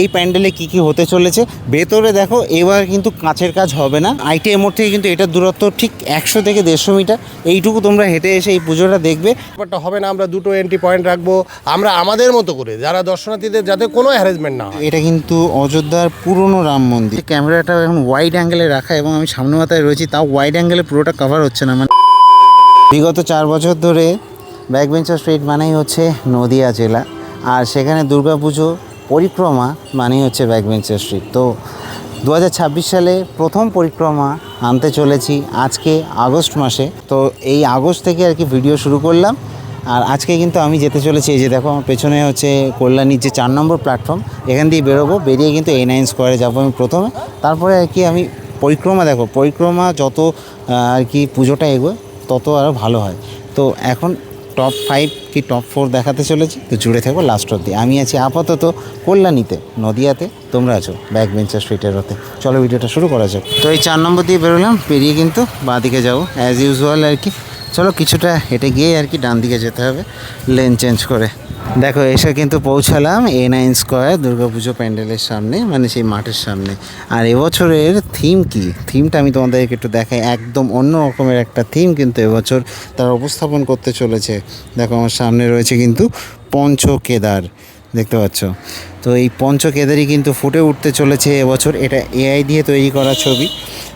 এই প্যান্ডেলে কি কি হতে চলেছে ভেতরে দেখো। এবার কিন্তু কাঁচের কাজ হবে না। আইটিআই মোড় থেকে কিন্তু এটার দূরত্ব ঠিক 100 থেকে 150 মিটার। এইটুকু তোমরা হেঁটে এসে এই পুজোটা দেখবে। ব্যাপারটা হবে না, আমরা দুটো এন্ট্রি পয়েন্ট রাখবো আমরা আমাদের মতো করে, যারা দর্শনার্থীদের যাতে কোনো হ্যারাসমেন্ট না হয়। এটা কিন্তু অযোধ্যার পুরনো রাম মন্দির। ক্যামেরাটা এখন ওয়াইড অ্যাঙ্গেলে রাখা এবং আমি সামনে মাথায় রয়েছি, তাও ওয়াইড অ্যাঙ্গেলে পুরোটা কভার হচ্ছে না। মানে বিগত 4 বছর ধরে ব্যাকবেঞ্চার স্ট্রিট মানেই হচ্ছে নদিয়া জেলা, আর সেখানে দুর্গাপুজো পরিক্রমা মানেই হচ্ছে ব্যাকবেঞ্চার স্ট্রিট। তো 2026 সালে প্রথম পরিক্রমা আনতে চলেছি আজকে আগস্ট মাসে। তো এই আগস্ট থেকে আর কি ভিডিও শুরু করলাম। আর আজকে কিন্তু আমি যেতে চলেছি, এই যে দেখো আমার পেছনে হচ্ছে কল্যাণীর যে 4 নম্বর প্ল্যাটফর্ম, এখান দিয়ে বেরোবো। বেরিয়ে কিন্তু A9 স্কোয়ারে যাবো আমি প্রথমে। তারপরে আর কি আমি পরিক্রমা, দেখো পরিক্রমা যত আর কি পুজোটা এগোয় তত আরও ভালো হয়। তো এখন টপ 5 কি টপ 4 দেখাতে চলেছি। তো জুড়ে থাকবো লাস্ট অব্দি। আমি আছি আপাতত কল্যাণীতে, নদিয়াতে। তোমরা আছো ব্যাকবেঞ্চার স্ট্রিটের হতে। চলো ভিডিওটা শুরু করা যাক। তো এই 4 নম্বর দিয়ে বেরোলাম, বেরিয়ে কিন্তু বাঁ দিকে যাবো অ্যাজ ইউজুয়াল আর কি। চলো কিছুটা হেঁটে গিয়ে আর কি ডান দিকে যেতে হবে লেন চেঞ্জ করে। দেখো এসে কিন্তু পৌঁছালাম A9 স্কোয়ার দুর্গাপুজো প্যান্ডেলের সামনে, মানে সেই মাঠের সামনে। আর এবছরের থিম কি, থিমটা আমি তোমাদেরকে একটু দেখাই। একদম অন্য রকমের একটা থিম কিন্তু এবছর তারা উপস্থাপন করতে চলেছে। দেখো আমার সামনে রয়েছে কিন্তু পঞ্চকেদার, দেখতে পাচ্ছ। তো এই পঞ্চকেদারই কিন্তু ফুটে উঠতে চলেছে এবছর। এটা AI দিয়ে তৈরি করা ছবি,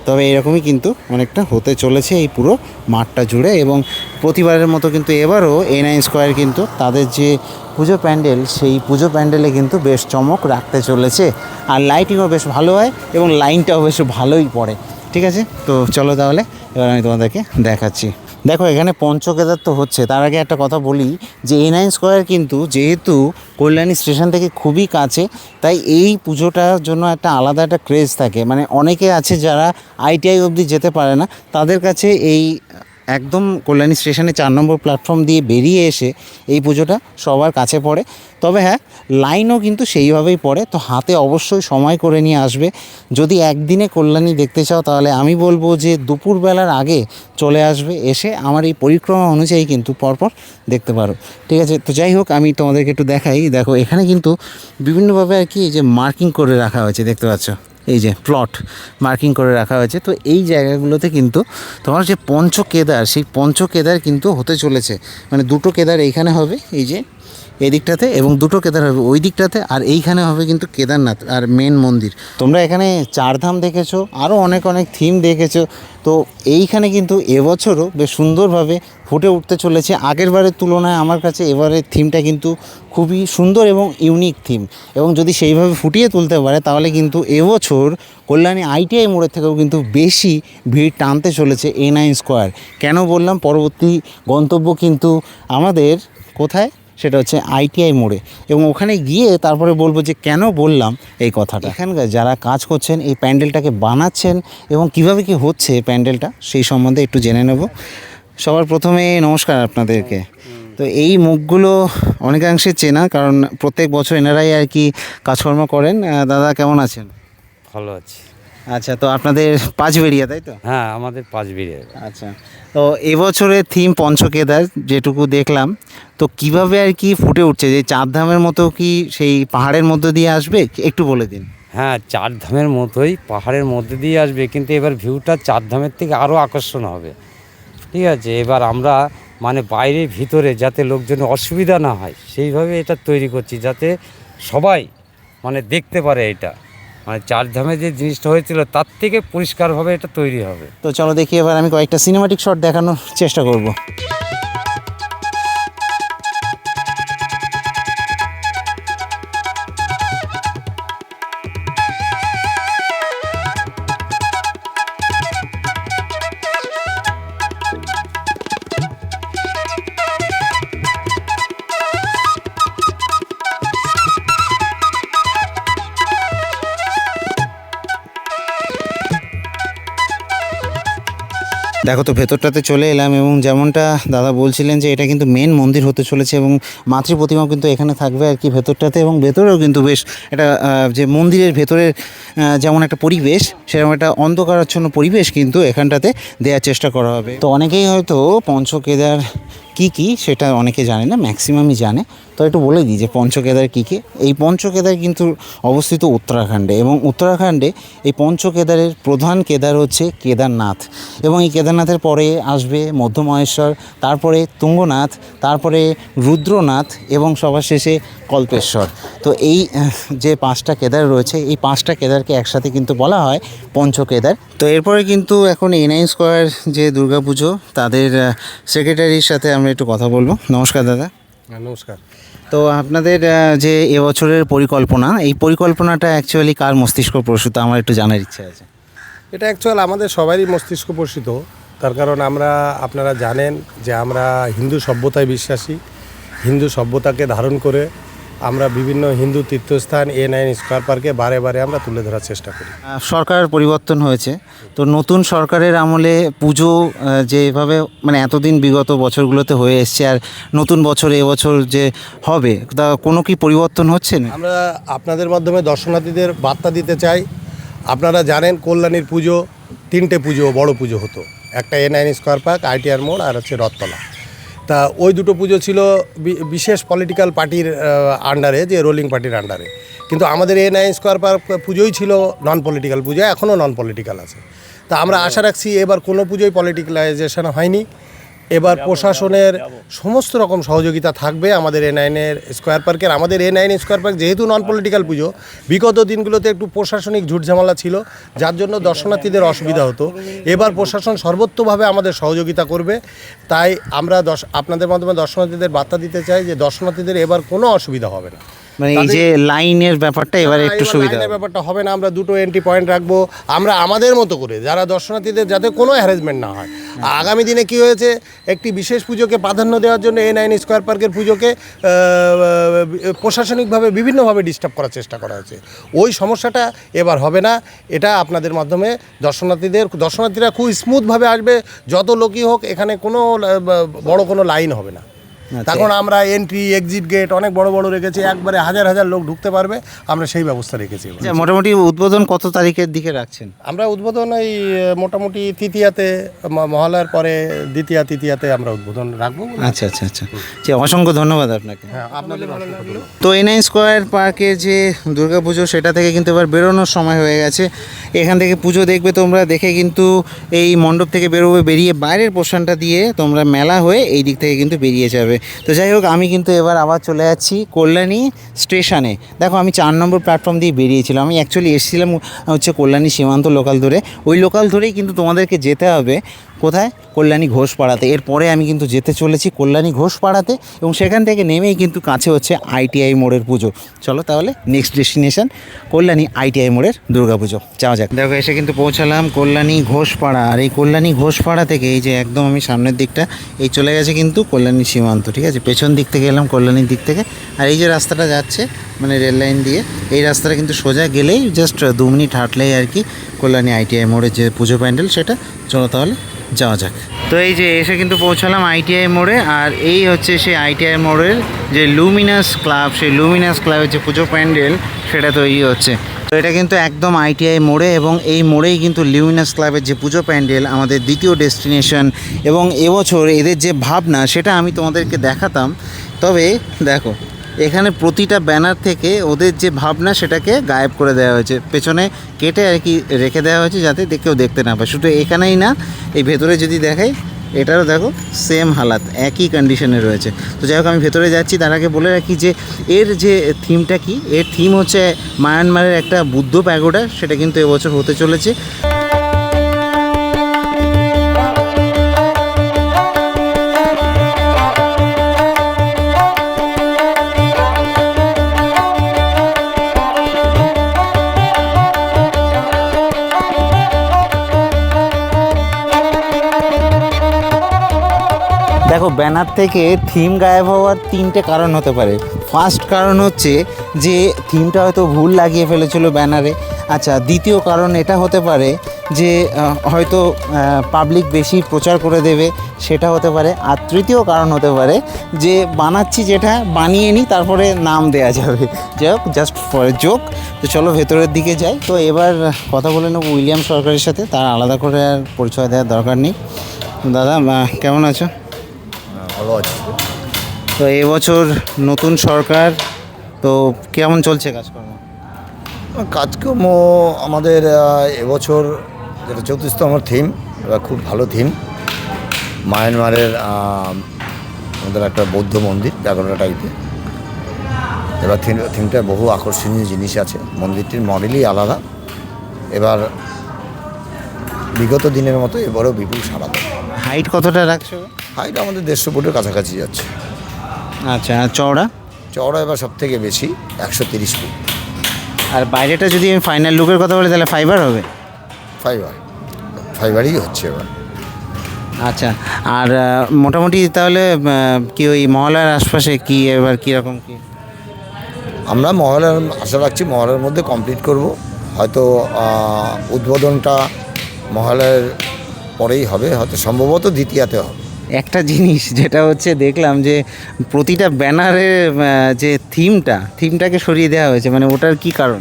তবে এরকমই কিন্তু অনেকটা হতে চলেছে এই পুরো মাঠটা জুড়ে। এবং প্রতিবারের মতো কিন্তু এবারও A9 স্কোয়ার কিন্তু তাদের যে পুজো প্যান্ডেল, সেই পুজো প্যান্ডেলে কিন্তু বেশ চমক রাখতে চলেছে। আর লাইটিংও বেশ ভালো হয় এবং লাইনটাও বেশ ভালোই পড়ে। ঠিক আছে, তো চলো তাহলে এবার আমি তোমাদেরকে দেখাচ্ছি। দেখো এখানে পঞ্চকেদার তো হচ্ছে, তার আগে একটা কথা বলি যে A9 স্কোয়ার কিন্তু যেহেতু কল্যাণী স্টেশন থেকে খুবই কাছে, তাই এই পুজোটার জন্য একটা আলাদা একটা ক্রেজ থাকে। মানে অনেকে আছে যারা ITI অবধি যেতে পারে না, তাদের কাছে এই একদম কল্যাণী স্টেশনে 4 নম্বর প্ল্যাটফর্ম দিয়ে বেরিয়ে এসে এই পুজোটা সবার কাছে পড়ে। তবে হ্যাঁ, লাইনও কিন্তু সেইভাবেই পড়ে। তো হাতে অবশ্যই সময় করে নিয়ে আসবে। যদি একদিনে কল্যাণী দেখতে চাও তাহলে আমি বলবো যে দুপুরবেলার আগে চলে আসবে, এসে আমার এই পরিক্রমা অনুযায়ী কিন্তু পরপর দেখতে পারো। ঠিক আছে, তো যাই হোক আমি তোমাদেরকে একটু দেখাই। দেখো এখানে কিন্তু বিভিন্নভাবে আর কি যে মার্কিং করে রাখা হয়েছে, দেখতে পাচ্ছ এই যে প্লট মার্কিং করে রাখা হয়েছে। তো এই জায়গাগুলোতে কিন্তু তোমার যে পঞ্চকেদার, সেই পঞ্চকেদার কিন্তু হতে চলেছে। মানে দুটো কেদার এইখানে হবে, এই যে এই দিকটাতে, এবং দুটো কেদার হবে ওই দিকটাতে। আর এইখানে হবে কিন্তু কেদারনাথ আর মেন মন্দির। তোমরা এখানে 4 ধাম দেখেছো, আরও অনেক অনেক থিম দেখেছো। তো এইখানে কিন্তু এবছরও বেশ সুন্দরভাবে ফুটে উঠতে চলেছে। আগের বারের তুলনায় আমার কাছে এবারের থিমটা কিন্তু খুবই সুন্দর এবং ইউনিক থিম। এবং যদি সেইভাবে ফুটিয়ে তুলতে পারে তাহলে কিন্তু এবছর কল্যাণী ITI মোড়ের থেকেও কিন্তু বেশি ভিড় টানতে চলেছে A9 স্কোয়ার। কেন বললাম, পরবর্তী গন্তব্য কিন্তু আমাদের কোথায়, সেটা হচ্ছে ITI মোড়ে। এবং ওখানে গিয়ে তারপরে বলবো যে কেন বললাম এই কথাটা। এখানকার যারা কাজ করছেন, এই প্যান্ডেলটাকে বানাচ্ছেন এবং কিভাবে কি হচ্ছে প্যান্ডেলটা, সেই সম্বন্ধে একটু জেনে নেব। সবার প্রথমে নমস্কার আপনাদেরকে। তো এই মুখগুলো অনেকাংশে চেনা, কারণ প্রত্যেক বছর এনারাই আর কি কাজকর্ম করেন। দাদা কেমন আছেন? ভালো আছি। আচ্ছা, তো আপনাদের পাঁচবেড়িয়া, তাই তো? হ্যাঁ, আমাদের পাঁচবিড়িয়া। আচ্ছা, তো এবছরের থিম পঞ্চকেদার যেটুকু দেখলাম, তো কিভাবে আর কি ফুটে উঠছে? যে 4 ধামের মতো কি সেই পাহাড়ের মধ্য দিয়ে আসবে, একটু বলে দিন। হ্যাঁ, 4 ধামের মতোই পাহাড়ের মধ্যে দিয়ে আসবে, কিন্তু এবার ভিউটা 4 ধামের থেকে আরও আকর্ষণ হবে। ঠিক আছে, এবার আমরা মানে বাইরে ভিতরে যাতে লোকজনের অসুবিধা না হয় সেইভাবে এটা তৈরি করছি, যাতে সবাই মানে দেখতে পারে। এটা মানে 4 ধামে যে জিনিসটা হয়েছিল তার থেকে পরিষ্কারভাবে এটা তৈরি হবে। তো চলো দেখি, এবার আমি কয়েকটা সিনেমাটিক শট দেখানোর চেষ্টা করব। দেখো তো ভেতরটাতে চলে এলাম, এবং যেমনটা দাদা বলছিলেন যে এটা কিন্তু মেন মন্দির হতে চলেছে এবং মাতৃ প্রতিমাও কিন্তু এখানে থাকবে আর কি ভেতরটাতে। এবং ভেতরেও কিন্তু বেশ একটা যে মন্দিরের ভেতরের যেমন একটা পরিবেশ, সেরকম একটা অন্ধকারাচ্ছন্ন পরিবেশ কিন্তু এখানটাতে দেওয়ার চেষ্টা করা হবে। তো অনেকেই হয়তো পঞ্চকেদার কি সেটা অনেকে জানে না, ম্যাক্সিমামই জানে। তো একটু বলে দিই যে পঞ্চকেদার কী কী। এই পঞ্চকেদার কিন্তু অবস্থিত উত্তরাখণ্ডে, এবং উত্তরাখণ্ডে এই পঞ্চকেদারের প্রধান কেদার হচ্ছে কেদারনাথ, এবং এই কেদারনাথের পরে আসবে মধ্যমহেশ্বর, তারপরে তুঙ্গনাথ, তারপরে রুদ্রনাথ এবং সবার শেষে কল্পেশ্বর। তো এই যে 5টা কেদার রয়েছে, এই 5টা কেদারকে একসাথে কিন্তু বলা হয় পঞ্চকেদার। তো এরপরে কিন্তু এখন এনআই স্কোয়ার যে দুর্গাপুজো, তাদের সেক্রেটারির সাথে আমরা একটু কথা বলবো। নমস্কার দাদা। নমস্কার। তো আপনাদের যে এবছরের পরিকল্পনা, এই পরিকল্পনাটা অ্যাকচুয়ালি কার মস্তিষ্ক প্রসূত, আমার একটু জানার ইচ্ছা আছে। এটা অ্যাকচুয়াল আমাদের সবারই মস্তিষ্ক পোষিত, তার কারণ আপনারা জানেন যে আমরা হিন্দু সভ্যতায় বিশ্বাসী। হিন্দু সভ্যতাকে ধারণ করে আমরা বিভিন্ন হিন্দু তীর্থস্থান এনআই স্কোয়ার পার্কে বারে বারে আমরা তুলে ধরার চেষ্টা করি। সরকার পরিবর্তন হয়েছে, তো নতুন সরকারের আমলে পুজো যেভাবে মানে এতদিন বিগত বছরগুলোতে হয়ে এসছে, আর নতুন বছর এবছর যে হবে, তা কোনো কি পরিবর্তন হচ্ছে না? আমরা আপনাদের মাধ্যমে দর্শনার্থীদের বার্তা দিতে চাই। আপনারা জানেন কল্যাণীর পুজো 3টে পুজো, বড় পুজো হতো, একটা এনআই স্কোয়ার পার্ক, আইটিআর মোড় আর হচ্ছে রথতলা। তা ওই দুটো পুজো ছিল বিশেষ পলিটিক্যাল পার্টির আন্ডারে, যে রোলিং পার্টির আন্ডারে। কিন্তু আমাদের এনআই স্কোয়ার পার্ক পুজোই ছিল নন পলিটিক্যাল পুজো, এখনও নন পলিটিক্যাল আছে। তা আমরা আশা রাখছি এবার কোনো পুজোই পলিটিক্যালাইজেশন হয়নি। এবার প্রশাসনের সমস্ত রকম সহযোগিতা থাকবে আমাদের এনআইনের স্কোয়ার পার্কের। আমাদের এনআইন স্কোয়ার পার্ক যেহেতু নন পলিটিক্যাল পুজো, বিগত দিনগুলোতে একটু প্রশাসনিক ঝুটঝামেলা ছিল, যার জন্য দর্শনার্থীদের অসুবিধা হতো। এবার প্রশাসন সর্বোত্তভাবে আমাদের সহযোগিতা করবে। তাই আমরা আপনাদের মাধ্যমে দর্শনার্থীদের বার্তা দিতে চাই যে দর্শনার্থীদের এবার কোনো অসুবিধা হবে না। মানে এই যে লাইনের ব্যাপারটা এবার একটু সুবিধা হবে। ব্যাপারটা হবে না। আমরা 2টো এন্ট্রি পয়েন্ট রাখবো, আমরা আমাদের মতো করে, যারা দর্শনার্থীদের যাতে কোনো হ্যারাসমেন্ট না হয়। আগামী দিনে কি হয়েছে, একটি বিশেষ পুজোকে প্রাধান্য দেওয়ার জন্য এনআই স্কোয়ার পার্কের পুজোকে প্রশাসনিকভাবে বিভিন্নভাবে ডিস্টার্ব করার চেষ্টা করা হয়েছে। ওই সমস্যাটা এবার হবে না। এটা আপনাদের মাধ্যমে দর্শনার্থীরা খুব স্মুথভাবে আসবে, যত লোকই হোক, এখানে কোনো বড় কোনো লাইন হবে না। তখন আমরা এন্ট্রি এক্সিট গেট অনেক বড় বড় রেখেছি, একবারে হাজার হাজার লোক ঢুকতে পারবে, আমরা সেই ব্যবস্থা রেখেছি। মোটামুটি উদ্বোধন কত তারিখের দিকে রাখছেন? আমরা উদ্বোধন এই মোটামুটি তৃতীয়াতে, মহালয়ার পরে দ্বিতীয়া তৃতীয়াতে আমরা উদ্বোধন রাখবো। আচ্ছা আচ্ছা আচ্ছা, অসংখ্য ধন্যবাদ আপনাকে। হ্যাঁ, আপনাদের ভালো লাগলো। তো এনআই স্কোয়ার পার্কের যে দুর্গাপুজো, সেটা থেকে কিন্তু এবার বেরোনোর সময় হয়ে গেছে। এখান থেকে পুজো দেখবে তোমরা, দেখে কিন্তু এই মণ্ডপ থেকে বেরোবে, বেরিয়ে বাইরের পোর্শনটা দিয়ে তোমরা মেলা হয়ে এই দিক থেকে কিন্তু বেরিয়ে যাবে। তো যাই হোক, আমি কিন্তু এবার আবার চলে যাচ্ছি কল্যাণী স্টেশনে। দেখো, আমি 4 নম্বর প্ল্যাটফর্ম দিয়ে বেরিয়েছিলাম। আমি অ্যাকচুয়ালি এসেছিলাম হচ্ছে কল্যাণী সীমান্ত লোকাল ধরে। ওই লোকাল ধরেই কিন্তু তোমাদেরকে যেতে হবে কোথায়? কল্যাণী ঘোষপাড়াতে। এরপরে আমি কিন্তু যেতে চলেছি কল্যাণী ঘোষপাড়াতে, এবং সেখান থেকে নেমেই কিন্তু কাছে হচ্ছে আইটিআই মোড়ের পুজো। চলো তাহলে নেক্সট ডেস্টিনেশন কল্যাণী আইটিআই মোড়ের দুর্গাপুজো যাওয়া যাক। দেখো, এসে কিন্তু পৌঁছালাম কল্যাণী ঘোষপাড়া। আর এই কল্যাণী ঘোষপাড়া থেকে এই যে একদম আমি সামনের দিকটা, এই চলে গেছে কিন্তু কল্যাণী সীমান্ত, ঠিক আছে? পেছন দিক থেকে এলাম কল্যাণীর দিক থেকে। আর এই যে রাস্তাটা যাচ্ছে মানে রেল লাইন দিয়ে, এই রাস্তাটা কিন্তু সোজা গেলেই জাস্ট 2 মিনিট হাঁটলেই আর কি কল্যাণী আইটিআই মোড়ের যে পুজো প্যান্ডেল, সেটা। চলো তাহলে যাওয়া যাক। তো এই যে এসে কিন্তু পৌঁছালাম আইটিআই মোড়ে। আর এই হচ্ছে সেই আইটিআই মোড়ের যে লুমিনাস ক্লাব, সেই লুমিনাস ক্লাবের যে পুজো প্যান্ডেল, সেটা তৈরি হচ্ছে। তো এটা কিন্তু একদম আইটিআই মোড়ে, এবং এই মোড়েই কিন্তু লুমিনাস ক্লাবের যে পুজো প্যান্ডেল, আমাদের দ্বিতীয় ডেস্টিনেশন। এবং এবছর এদের যে ভাবনা, সেটা আমি তোমাদেরকে দেখাতাম। তবে দেখো, এখানে প্রতিটা ব্যানার থেকে ওদের যে ভাবনা, সেটাকে গায়েব করে দেওয়া হয়েছে, পেছনে কেটে আর কি রেখে দেওয়া হয়েছে, যাতে কেউ দেখতে না পায়। শুধু এখানেই না, এই ভেতরে যদি দেখাই, এটারও দেখো সেম হালাত, একই কন্ডিশনে রয়েছে। তো যাই হোক, আমি ভেতরে যাচ্ছি। তার আগে বলে রাখি যে এর যে থিমটা কি, এর থিম হচ্ছে মায়ানমারের একটা বুদ্ধ প্যাগোডা, সেটা কিন্তু এবছর হতে চলেছে। দেখো, ব্যানার থেকে থিম গায়েব হওয়ার 3টে কারণ হতে পারে। ফার্স্ট কারণ হচ্ছে যে থিমটা হয়তো ভুল লাগিয়ে ফেলেছিল ব্যানারে। আচ্ছা, দ্বিতীয় কারণ এটা হতে পারে যে হয়তো পাবলিক বেশি প্রচার করে দেবে, সেটা হতে পারে। আর তৃতীয় কারণ হতে পারে যে বানাচ্ছি যেটা বানিয়ে নিই, তারপরে নাম দেওয়া যাবে। যাই হোক, জাস্ট ফর জোক। তো চলো ভেতরের দিকে যাই। তো এবার কথা বলে নেব উইলিয়াম সরকারের সাথে, তার আলাদা করে আর পরিচয় দেওয়ার দরকার নেই। দাদা, কেমন আছো? ভালো আছি। তো এবছর নতুন সরকার, তো কেমন চলছে কাজকর্ম? কাজকর্ম আমাদের এবছর যেটা 34তম থিম, খুব ভালো থিম। মায়ানমারের আমাদের একটা বৌদ্ধ মন্দির ব্যাগরা টাইপে। এবার থিমটা বহু আকর্ষণীয় জিনিস আছে, মন্দিরটির মডেলই আলাদা। এবার বিগত দিনের মতো এবারও বিপুল সাড়া দেয়। হাইট কতটা রাখছো? হাইট আমাদের 150 ফুটের কাছাকাছি যাচ্ছে। আচ্ছা, আর চওড়া? চওড়া এবার সব থেকে বেশি 130 ফুট। আর বাইরেটা যদি আমি ফাইনাল লুকের কথা বলি তাহলে ফাইবার হবে? ফাইবারই হচ্ছে এবার। আচ্ছা, আর মোটামুটি তাহলে কি ওই মহলার আশপাশে কি এবার কীরকম কি? আমরা মহলের আশা রাখছি, মহলের মধ্যে কমপ্লিট করব। হয়তো উদ্বোধনটা মহলের পরেই হবে, হয়তো সম্ভবত দ্বিতীয়াতে হবে। একটা জিনিস যেটা হচ্ছে দেখলাম যে প্রতিটা ব্যানারের যে থিমটাকে সরিয়ে দেওয়া হয়েছে, মানে ওটার কি কারণ?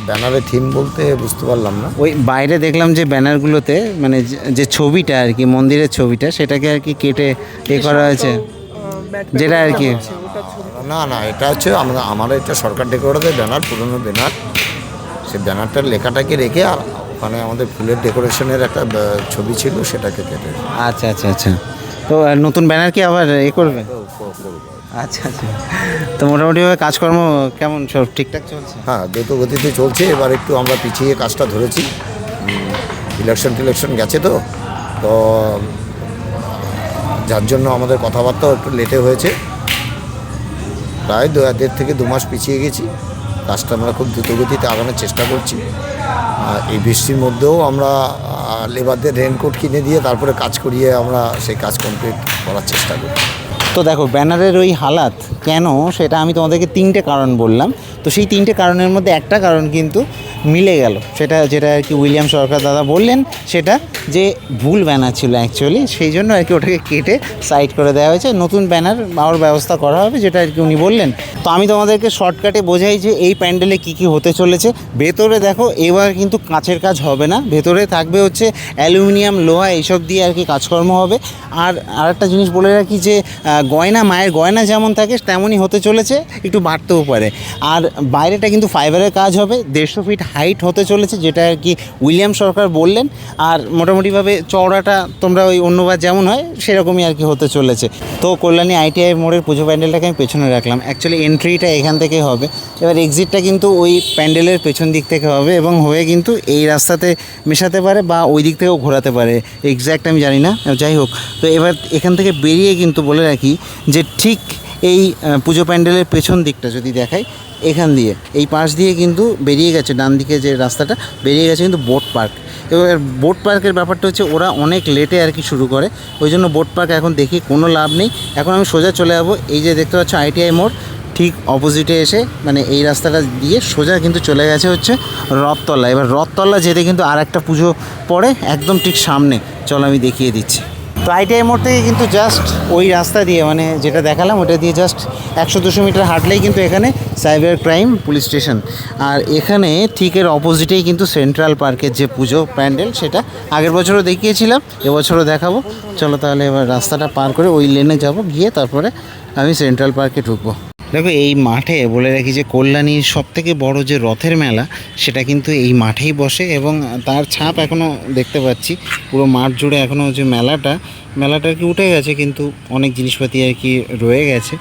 ব্যানারের থিম বলতে বুঝতে পারলাম না। ওই বাইরে দেখলাম যে ব্যানারগুলোতে মানে যে ছবিটা আর কি, মন্দিরের ছবিটা, সেটাকে আর কি কেটে করা হয়েছে, যেটা আর কি। না, এটা হচ্ছে আমার এটা সরকার ডেকোরেটের ব্যানার, পুরনো ব্যানার। সেই ব্যানারটার লেখাটাকে রেখে আর ওখানে আমাদের ফুলের ডেকোরেশনের একটা ছবি ছিল, সেটাকে কেটে। আচ্ছা। তো নতুন ব্যানার কি আবার করবে? আচ্ছা। তো মোটামুটিভাবে কাজকর্ম কেমন, সব ঠিকঠাক চলছে? হ্যাঁ, দ্রুত গতিতে চলছে। এবার একটু আমরা পিছিয়ে কাজটা ধরেছি, ইলেকশন গেছে তো যার জন্য আমাদের কথাবার্তাও একটু লেটে হয়েছে। প্রায় 1.5 থেকে 2 মাস পিছিয়ে গেছি। কাজটা আমরা খুব দ্রুতগতিতে আগানোর চেষ্টা করছি। এই বৃষ্টির মধ্যেও আমরা লেবারদের রেনকোট কিনে দিয়ে তারপরে কাজ করিয়ে আমরা সেই কাজ কমপ্লিট করার চেষ্টা করি। তো দেখো, ব্যানারের ওই হালাত কেন, সেটা আমি তোমাদেরকে 3টে কারণ বললাম। তো সেই 3টে কারণের মধ্যে একটা কারণ কিন্তু মিলে গেল, যেটা আর কি উইলিয়াম সরকার দাদা বললেন, সেটা যে ভুল ব্যানার ছিল অ্যাকচুয়ালি, সেই জন্য আর কি ওটাকে কেটে সাইড করে দেওয়া হয়েছে, নতুন ব্যানার পাওয়ার ব্যবস্থা করা হবে, যেটা আর কি উনি বললেন। তো আমি তোমাদেরকে শর্টকাটে বোঝাই যে এই প্যান্ডেলে কী হতে চলেছে। ভেতরে দেখো, এবার কিন্তু কাঁচের কাজ হবে না, ভেতরে থাকবে হচ্ছে অ্যালুমিনিয়াম, লোহা, এইসব দিয়ে আর কি কাজকর্ম হবে। আর আরেকটা জিনিস বলে রাখি যে গয়না, মায়ের গয়না যেমন থাকে তেমনই হতে চলেছে, একটু বাড়তেও পারে। আর বাইরেটা কিন্তু ফাইবারের কাজ হবে, 150 ফিট হাইট হতে চলেছে, যেটা আর কি উইলিয়াম সরকার বললেন। আর মোটামুটিভাবে চওড়াটা তোমরা ওই অন্যবার যেমন হয় সেরকমই আর কি হতে চলেছে। তো কল্যাণী ITI মোড়ের পুজো প্যান্ডেলটাকে আমি পেছনে রাখলাম। অ্যাকচুয়ালি এন্ট্রিটা এখান থেকে হবে, এবার এক্সিটটা কিন্তু ওই প্যান্ডেলের পেছন দিক থেকে হবে এবং হয়ে কিন্তু এই রাস্তাতে মেশাতে পারে বা ওই দিক থেকেও ঘোরাতে পারে, এক্স্যাক্ট আমি জানি না, যাই হোক। তো এবার এখান থেকে বেরিয়ে কিন্তু বলে রাখি যে ঠিক এই পুজো প্যান্ডেলের পেছন দিকটা যদি দেখাই, এখান দিয়ে এই পাশ দিয়ে কিন্তু বেরিয়ে গেছে, ডান দিকে যে রাস্তাটা বেরিয়ে গেছে কিন্তু বোট পার্ক। এবার বোট পার্কের ব্যাপারটা হচ্ছে ওরা অনেক লেটে আর কি শুরু করে, ওই জন্য বোট পার্ক এখন দেখি কোনো লাভ নেই। এখন আমি সোজা চলে যাবো, এই যে দেখতে পাচ্ছ ITI মোড়, ঠিক অপোজিটে এসে মানে এই রাস্তাটা দিয়ে সোজা কিন্তু চলে গেছে হচ্ছে রথতলা। এবার রথতলা যেতে কিন্তু আর একটা পুজো পড়ে একদম ঠিক সামনে, চলো আমি দেখিয়ে দিচ্ছি। তো ITI মোড় থেকে কিন্তু জাস্ট ওই রাস্তা দিয়ে, মানে যেটা দেখালাম ওটা দিয়ে জাস্ট 100-200 মিটার হাঁটলেই কিন্তু এখানে সাইবার ক্রাইম পুলিশ স্টেশন। আর এখানে ঠিক এর অপোজিটেই কিন্তু সেন্ট্রাল পার্কের যে পুজো প্যান্ডেল, সেটা আগের বছরও দেখিয়েছিলাম, এবছরও দেখাবো। চলো তাহলে এবার রাস্তাটা পার করে ওই লেনে যাব, গিয়ে তারপরে আমি সেন্ট্রাল পার্কে ঢুকবো। দেখো, এই মাঠে বলে রাখি যে কল্যাণীর সবথেকে বড় যে রথের মেলা, সেটা কিন্তু এই মাঠেই বসে এবং তার ছাপ এখনও দেখতে পাচ্ছি পুরো মাঠ জুড়ে। এখনও যে মেলাটা আর কি উঠে গেছে, কিন্তু অনেক জিনিসপাতি আর কি রয়ে গেছে।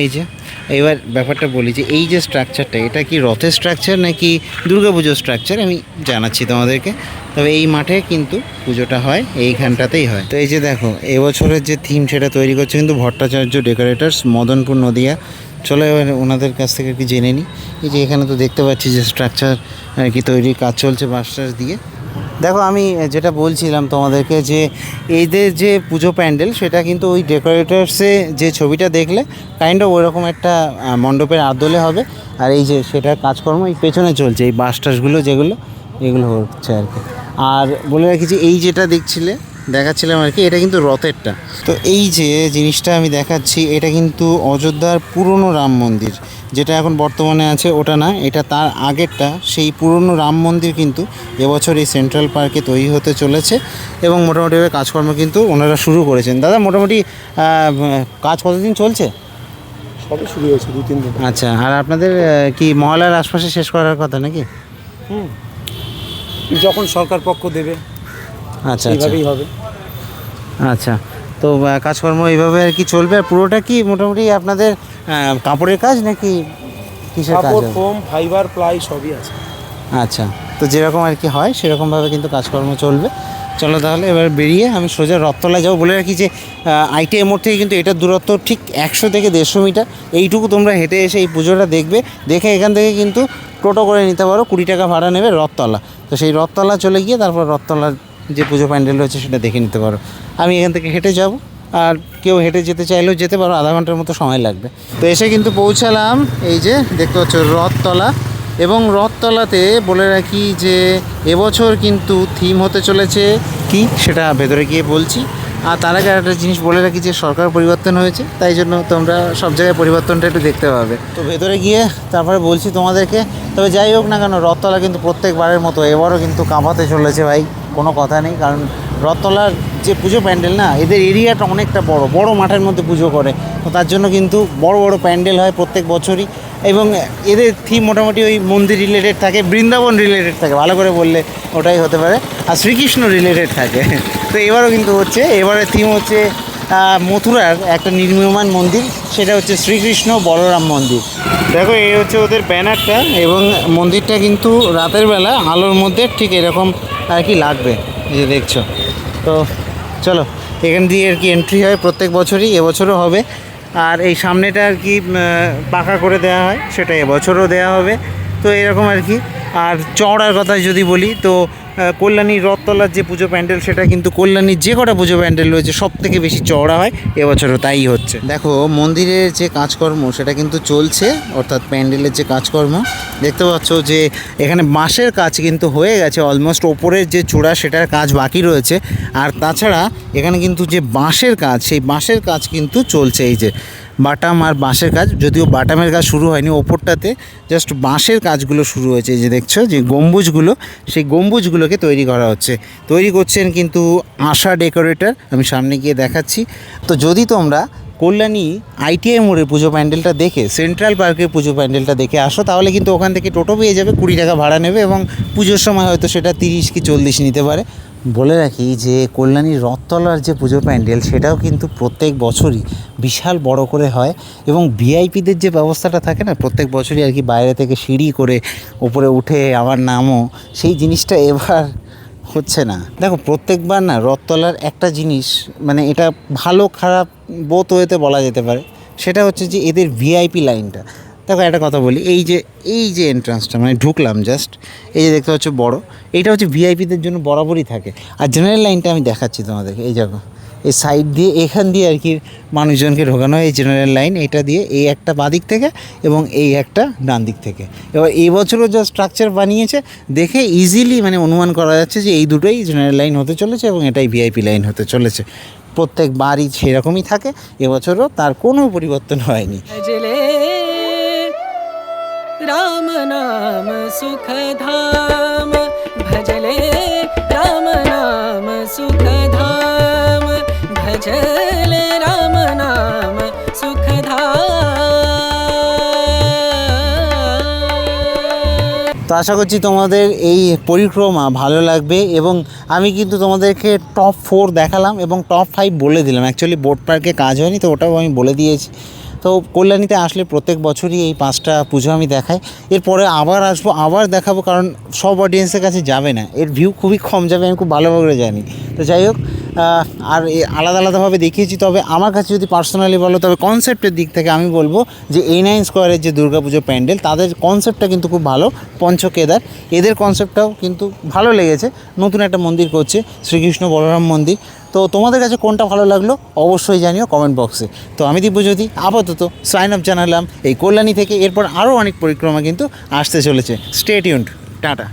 এই যে এবার ব্যাপারটা বলি যে এই যে স্ট্রাকচারটা, এটা কি রথের স্ট্রাকচার নাকি দুর্গাপুজোর স্ট্রাকচার আমি জানাচ্ছি তোমাদেরকে। তবে এই মাঠে কিন্তু পুজোটা হয়, এইখানটাতেই হয়। তো এই যে দেখো, এবছরের যে থিম সেটা তৈরি করছে কিন্তু ভট্টাচার্য ডেকোরেটার্স, মদনপুর, নদিয়া। চলো এবার ওনাদের কাছ থেকে আর কি জেনে নিই। এই যে এখানে তো দেখতে পাচ্ছি যে স্ট্রাকচার আর কি তৈরির কাজ চলছে বাঁশ দিয়ে। দেখো, আমি যেটা বলছিলাম তোমাদেরকে যে এদের যে পুজো প্যান্ডেল, সেটা কিন্তু ওই ডেকোরেটার্সে যে ছবিটা দেখলে কাইন্ড অফ ওইরকম একটা মণ্ডপের আদলে হবে। আর এই যে সেটার কাজকর্ম এই পেছনে চলছে, এই বাঁশ টাসগুলো যেগুলো, এগুলো হচ্ছে আর কি। আর বলে রাখি যে এই যেটা দেখাচ্ছিলাম আর কি, এটা কিন্তু রথেরটা। তো এই যে জিনিসটা আমি দেখাচ্ছি, এটা কিন্তু অযোধ্যার পুরনো রাম মন্দির, যেটা এখন বর্তমানে আছে ওটা না, এটা তার আগেরটা, সেই পুরনো রাম মন্দির কিন্তু এবছর এই সেন্ট্রাল পার্কে তৈরি হতে চলেছে এবং মোটামুটিভাবে কাজকর্ম কিন্তু ওনারা শুরু করেছেন। দাদা মোটামুটি কাজ কতদিন চলছে? সবই শুরু হয়েছে 2-3 দিন। আচ্ছা, আর আপনাদের কি মহলার আশপাশে শেষ করার কথা নাকি? যখন সরকার পক্ষ দেবে আচ্ছা আচ্ছা এইভাবেই হবে। আচ্ছা, তো কাজকর্ম এইভাবে আর কি চলবে। আর পুরোটা কি মোটামুটি আপনাদের কাপড়ের কাজ নাকি কিসের কাজ কাপড়, হবে? ফোম, ফাইবার, প্লাই সবই আছে। আচ্ছা, তো যেরকম আর কি হয় সেরকমভাবে কিন্তু কাজকর্ম চলবে। চলো তাহলে এবার বেরিয়ে আমি সোজা রথতলায় যাবো। বলে রাখি যে ITI মোড় থেকে কিন্তু এটার দূরত্ব ঠিক 100 থেকে 150 মিটার। এইটুকু তোমরা হেঁটে এসে এই পুজোটা দেখবে, দেখে এখান থেকে কিন্তু টোটো করে নিতে পারো, 20 টাকা ভাড়া নেবে রথতলা। তো সেই রথতলা চলে গিয়ে তারপর রথতলার যে পুজো প্যান্ডেল রয়েছে সেটা দেখে নিতে পারো। আমি এখান থেকে হেঁটে যাব, আর কেউ হেঁটে যেতে চাইলেও যেতে পারো, আধা ঘন্টার মতো সময় লাগবে। তো এসে কিন্তু পৌঁছালাম, এই যে দেখতে পাচ্ছ রথতলা। এবং রথতলাতে বলে রাখি যে এবছর কিন্তু থিম হতে চলেছে কি সেটা ভেতরে গিয়ে বলছি। আর তার আগে একটা জিনিস বলে রাখি যে সরকার পরিবর্তন হয়েছে, তাই জন্য তোমরা সব জায়গায় পরিবর্তনটা একটু দেখতে পাবে। তো ভেতরে গিয়ে তারপরে বলছি তোমাদেরকে। তবে যাই হোক না কেন, রথতলা কিন্তু প্রত্যেকবারের মতো এবারও কিন্তু কাঁপাতে চলেছে ভাই, কোনো কথা নেই। কারণ রথতলার যে পুজো প্যান্ডেল না, এদের এরিয়াটা অনেকটা বড় বড় মাঠের মধ্যে পুজো করে, তো তার জন্য কিন্তু বড় বড় প্যান্ডেল হয় প্রত্যেক বছরই। এবং এদের থিম মোটামুটি ওই মন্দির রিলেটেড থাকে, বৃন্দাবন রিলেটেড থাকে, ভালো করে বললে ওটাই হতে পারে, আর শ্রীকৃষ্ণ রিলেটেড থাকে। তো এবারও কিন্তু হচ্ছে, এবারের থিম হচ্ছে মথুরার একটা নির্মীয়মান মন্দির, সেটা হচ্ছে শ্রীকৃষ্ণ বলরাম মন্দির। দেখো এই হচ্ছে ওদের ব্যানারটা, এবং মন্দিরটা কিন্তু রাতের বেলা আলোর মধ্যে ঠিক এরকম আর কি লাগবে, এই যে দেখছো। তো চলো এখান দিয়ে আর কি এন্ট্রি হয় প্রত্যেক বছরই, এবছরও হবে। আর এই সামনেটা আর কি পাকা করে দেওয়া হয়, সেটা এবছরও দেওয়া হবে। তো এরকম আর কি। আর চওড়ার কথা যদি বলি তো কল্যাণী রথতলার যে পুজো প্যান্ডেল, সেটা কিন্তু কল্যাণীর যে কটা পুজো প্যান্ডেল রয়েছে সব থেকে বেশি চওড়া হয়, এবছরও তাই হচ্ছে। দেখো মন্দিরের যে কাজকর্ম সেটা কিন্তু চলছে, অর্থাৎ প্যান্ডেলের যে কাজকর্ম দেখতে পাচ্ছ যে এখানে বাঁশের কাজ কিন্তু হয়ে গেছে অলমোস্ট, ওপরের যে চূড়া সেটার কাজ বাকি রয়েছে। আর তাছাড়া এখানে কিন্তু যে বাঁশের কাজ, সেই বাঁশের কাজ কিন্তু চলছে, এই যে বাটাম আর বাঁশের কাজ, যদিও বাটামের কাজ শুরু হয়নি, ওপরটাতে জাস্ট বাঁশের কাজগুলো শুরু হয়েছে। এই যে দেখছো যে গম্বুজগুলো, সেই গম্বুজগুলোকে তৈরি করা হচ্ছে, তৈরি করছেন কিন্তু আশা ডেকোরেটর। আমি সামনে গিয়ে দেখাচ্ছি। তো যদি তোমরা কল্যাণী ITI মোড়ের পুজো প্যান্ডেলটা দেখে সেন্ট্রাল পার্কের পুজো প্যান্ডেলটা দেখে আসো, তাহলে কিন্তু ওখান থেকে টোটো পেয়ে যাবে, 20 টাকা ভাড়া নেবে, এবং পুজোর সময় হয়তো সেটা 30 কি 40 নিতে পারে। বলে রাখি যে কল্যাণীর রথতলার যে পুজো প্যান্ডেল সেটাও কিন্তু প্রত্যেক বছরই বিশাল বড় করে হয়, এবং ভিআইপিদের যে ব্যবস্থাটা থাকে না প্রত্যেক বছরই আর কি, বাইরে থেকে সিঁড়ি করে ওপরে উঠে আবার নামো, সেই জিনিসটা এবার হচ্ছে না। দেখো প্রত্যেকবার না রথতলার একটা জিনিস, মানে এটা ভালো খারাপ বোথ ওয়েতে বলা যেতে পারে, সেটা হচ্ছে যে এদের ভিআইপি লাইনটা। দেখো একটা কথা বলি, এই যে এন্ট্রান্সটা মানে ঢুকলাম জাস্ট, এই যে দেখতে হচ্ছে বড়, এইটা হচ্ছে ভিআইপিদের জন্য বরাবরই থাকে। আর জেনারেল লাইনটা আমি দেখাচ্ছি তোমাদেরকে, এই জায়গা এই সাইড দিয়ে, এখান দিয়ে আর কি মানুষজনকে ঢোকানো হয়, এই জেনারেল লাইন, এটা দিয়ে এই একটা বাদিক থেকে এবং এই একটা ডান দিক থেকে। এবার এই বছরও যা স্ট্রাকচার বানিয়েছে দেখে ইজিলি মানে অনুমান করা যাচ্ছে যে এই দুটোই জেনারেল লাইন হতে চলেছে এবং এটাই ভিআইপি লাইন হতে চলেছে। প্রত্যেকবারই সেরকমই থাকে, এবছরও তার কোনো পরিবর্তন হয়নি। राम नाम सुख धाम भजले, राम नाम सुख धाम भजले, राम नाम सुख धाम। তো আশা করছি তোমাদের এই পরিক্রমা ভালো লাগবে, এবং আমি কিন্তু তোমাদেরকে টপ 4 দেখালাম এবং টপ 5 বলে দিলাম। অ্যাকচুয়ালি বোট পার্কে কাজ হয়নি, তো ওটাও আমি বলে দিয়েছি। তো কল্যাণীতে আসলে প্রত্যেক বছরই এই 5টা পুজো আমি দেখাই, এরপরে আবার আসবো, আবার দেখাবো, কারণ সব অডিয়েন্সের কাছে যাবে না, এর ভিউ খুবই কম যাবে, আমি খুব ভালোভাবে জানি। তো যাই হোক, আর আলাদা আলাদাভাবে দেখিয়েছি। তবে আমার কাছে যদি পার্সোনালি বলো, তবে কনসেপ্টের দিক থেকে আমি বলবো যে A9 স্কোয়ারের যে দুর্গাপুজো প্যান্ডেল, তাদের কনসেপ্টটা কিন্তু খুব ভালো। পঞ্চকেদার এদের কনসেপ্টটাও কিন্তু ভালো লেগেছে, নতুন একটা মন্দির করছে, শ্রীকৃষ্ণ বলরাম মন্দির। তো তোমাদের কাছে কোনটা ভালো লাগলো অবশ্যই জানিও কমেন্ট বক্সে। তো আমি দিব্যজ্যোতি আপাতত সাইন আপ জানালাম এই কল্যাণী থেকে, এরপর আরও অনেক পরিক্রমা কিন্তু আসতে চলেছে। Stay tuned, tata.